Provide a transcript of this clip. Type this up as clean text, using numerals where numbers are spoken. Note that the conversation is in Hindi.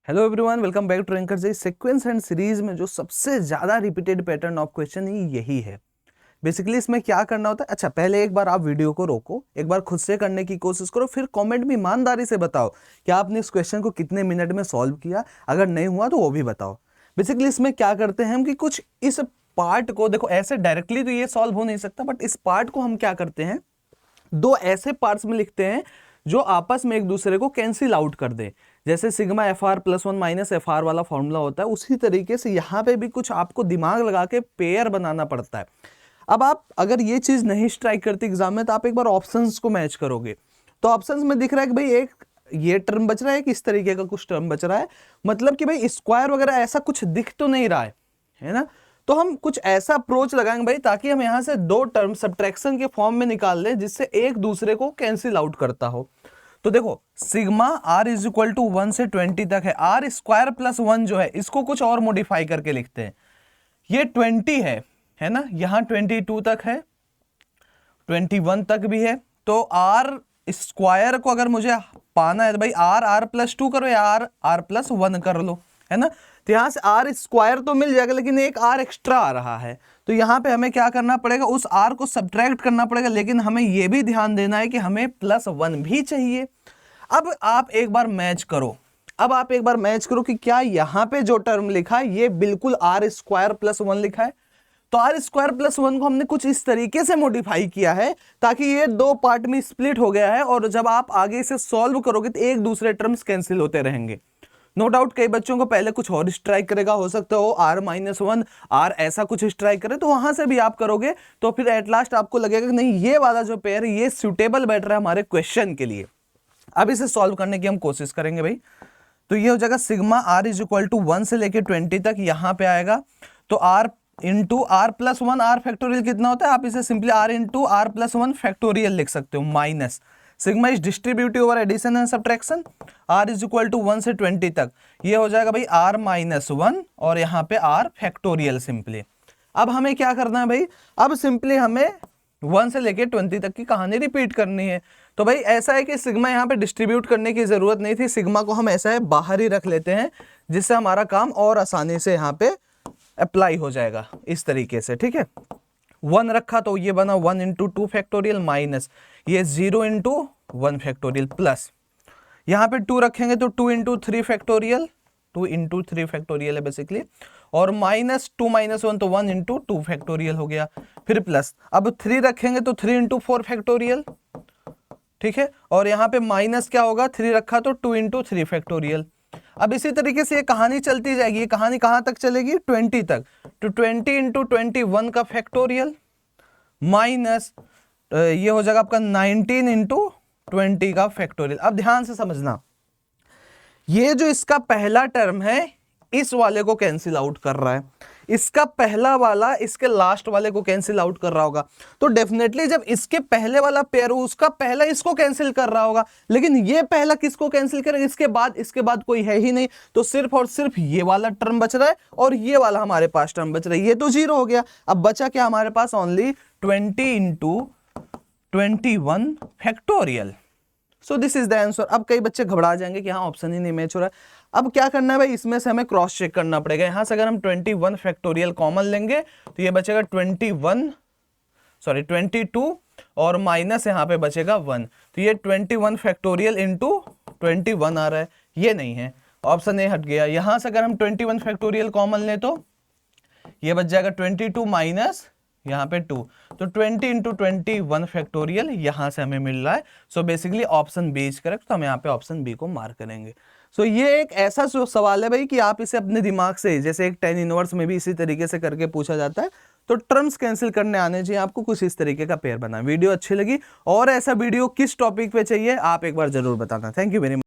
Hello everyone, welcome back to anchor ji. Sequence and series में जो सबसे ज्यादा रिपीटेड पैटर्न ऑफ क्वेश्चन यही है। बेसिकली इसमें क्या करना होता है, अच्छा पहले एक बार आप वीडियो को रोको, एक बार खुद से करने की कोशिश करो, फिर कमेंट में ईमानदारी से बताओ कि आपने इस क्वेश्चन को कितने मिनट में सॉल्व किया। अगर नहीं हुआ तो वो भी बताओ। बेसिकली इसमें क्या करते हैं हम कि कुछ इस पार्ट को देखो, ऐसे डायरेक्टली तो ये सॉल्व हो नहीं सकता, बट इस पार्ट को हम क्या करते हैं, दो ऐसे पार्ट्स में लिखते हैं जो आपस में एक दूसरे को कैंसिल आउट कर दे। जैसे sigma F R plus one minus F R वाला फॉर्मूला होता है, उसी तरीके से यहाँ पे भी कुछ आपको दिमाग लगा के पेयर बनाना पड़ता है। अब आप अगर ये चीज नहीं स्ट्राइक करती एग्जाम में, तो आप एक बार ऑप्शंस को मैच करोगे तो ऑप्शंस में दिख रहा है कि भाई एक ये टर्म बच रहा है, कि इस तरीके का कुछ टर्म बच रहा है, मतलब कि भाई स्क्वायर वगैरह ऐसा कुछ दिख तो नहीं रहा है ना। तो हम कुछ ऐसा अप्रोच लगाएंगे भाई, ताकि हम यहां से दो टर्म सब्ट्रैक्शन के फॉर्म में निकाल लें जिससे एक दूसरे को कैंसिल आउट करता हो। तो देखो sigma r is equal to 1 से 20 तक है, आर स्क्वायर प्लस 1 जो है इसको कुछ और मॉडिफाई करके लिखते हैं। ये 20 है ना, यहां 22 तक है, 21 तक भी है। तो आर स्क्वायर को अगर मुझे पाना है तो भाई आर आर प्लस 2 करो या आर आर प्लस 1 कर लो, है ना। तो यहां से आर स्क्वायर तो मिल जाएगा, लेकिन एक आर एक्स्ट्रा आ रहा है, तो यहां पे हमें क्या करना पड़ेगा, उस आर को सब्ट्रैक्ट करना पड़ेगा। लेकिन हमें यह भी ध्यान देना है कि हमें +1 भी चाहिए। अब आप एक बार मैच करो, कि क्या यहां पे जो टर्म लिखा है ये बिल्कुल आर स्क्वायर प्लस 1 लिखा है। तो आर स्क्वायर प्लस 1 को हमने कुछ इस तरीके से मॉडिफाई किया है ताकि ये दो पार्ट में स्प्लिट हो गया है, और जब आप आगे से सॉल्व करोगे तो एक दूसरे टर्म्स कैंसिल होते रहेंगे। नो डाउट कई बच्चों को पहले कुछ और स्ट्राइक करेगा, हो सकता हो R-1 आर ऐसा कुछ स्ट्राइक करे, तो वहां से भी आप करोगे तो फिर एट लास्ट आपको लगेगा कि नहीं ये वाला जो पेयर है ये सुटेबल बैठ रहा है हमारे क्वेश्चन के लिए। अब इसे सॉल्व करने की हम कोशिश करेंगे भाई। तो ये हो जाएगा sigma r is equal to 1 से लेके 20 तक यहां पे आएगा। तो r into r plus 1, r factorial कितना होता है, आप इसे simply r into r plus 1 factorial लिख सकते हो, minus sigma is distributive over addition and subtraction, r is equal to 1 से 20 तक ये हो जाएगा भाई आर माइनस 1 और यहाँ पे आर फैक्टोरियल सिंपली। अब हमें क्या करना है भाई, अब सिंपली हमें 1 से लेके 20 तक की कहानी रिपीट करनी है। तो भाई ऐसा है कि सिग्मा यहाँ पे डिस्ट्रीब्यूट करने की जरूरत नहीं थी, सिग्मा को हम ऐसा है बाहर ही रख लेते हैं, जिससे हमारा काम और आसानी से यहाँ पे अप्लाई हो जाएगा इस तरीके से, ठीक है। 1 रखा तो ये बना 1 इंटू 2 फैक्टोरियल माइनस ये 0 इंटू 1 फैक्टोरियल प्लस यहाँ पे 2 रखेंगे तो 2 इंटू 3 फैक्टोरियल, 2 इंटू 3 फैक्टोरियल है बेसिकली, और माइनस 2 माइनस 1 तो 1 इंटू 2 फैक्टोरियल हो गया, फिर प्लस अब 3 रखेंगे तो 3 इंटू 4 फैक्टोरियल, ठीक है। और यहाँ पे माइनस क्या होगा, 3 रखा तो 2 इंटू 3 फैक्टोरियल। अब इसी तरीके से ये कहानी चलती जाएगी, ये कहानी कहां तक चलेगी, 20 तक। तो 20 इंटू 21 का फैक्टोरियल माइनस ये हो जाएगा आपका 19 इंटू 20 का फैक्टोरियल। अब ध्यान से समझना, ये जो इसका पहला टर्म है इस वाले को कैंसिल आउट कर रहा है, इसका पहला वाला इसके लास्ट वाले को कैंसिल आउट कर रहा होगा। तो डेफिनेटली जब इसके पहले वाला पेयर हो उसका पहला इसको कैंसिल कर रहा होगा, लेकिन ये पहला किसको कैंसिल करेगा, इसके बाद कोई है ही नहीं, तो सिर्फ और सिर्फ ये वाला टर्म बच रहा है और ये वाला हमारे पास टर्म बच रहा है, ये तो 0 हो गया। अब बचा क्या हमारे पास, only 20 into 21 factorial. So this is the answer. अब कई बच्चे घबरा जाएंगे कि हाँ ऑप्शन ही नहीं मैच हो रहा है। अब क्या करना है भाई, इसमें से हमें क्रॉस चेक करना पड़ेगा। यहां से अगर हम 21 फैक्टोरियल कॉमन लेंगे तो ये बचेगा 22 और माइनस यहाँ पे बचेगा 1, तो ये 21 फैक्टोरियल इंटू 21 आ रहा है, ये नहीं है, ऑप्शन ए हट गया। यहां से अगर हम 21 फैक्टोरियल कॉमन ले तो ये बच जाएगा 22 माइनस यहाँ पे 2, तो 20 इंटू 21 फैक्टोरियल यहां से हमें मिल रहा है। So basically option B is correct, तो हम यहाँ पे ऑप्शन बी को मार्क करेंगे। सो ये एक ऐसा सवाल है भाई कि आप इसे अपने दिमाग से, जैसे एक tan इनवर्स में भी इसी तरीके से करके पूछा जाता है, तो टर्म्स कैंसिल करने आने चाहिए आपको, कुछ इस तरीके का पेयर बना। वीडियो अच्छी लगी और ऐसा वीडियो किस टॉपिक पे चाहिए आप एक बार जरूर बताना। Thank you very much.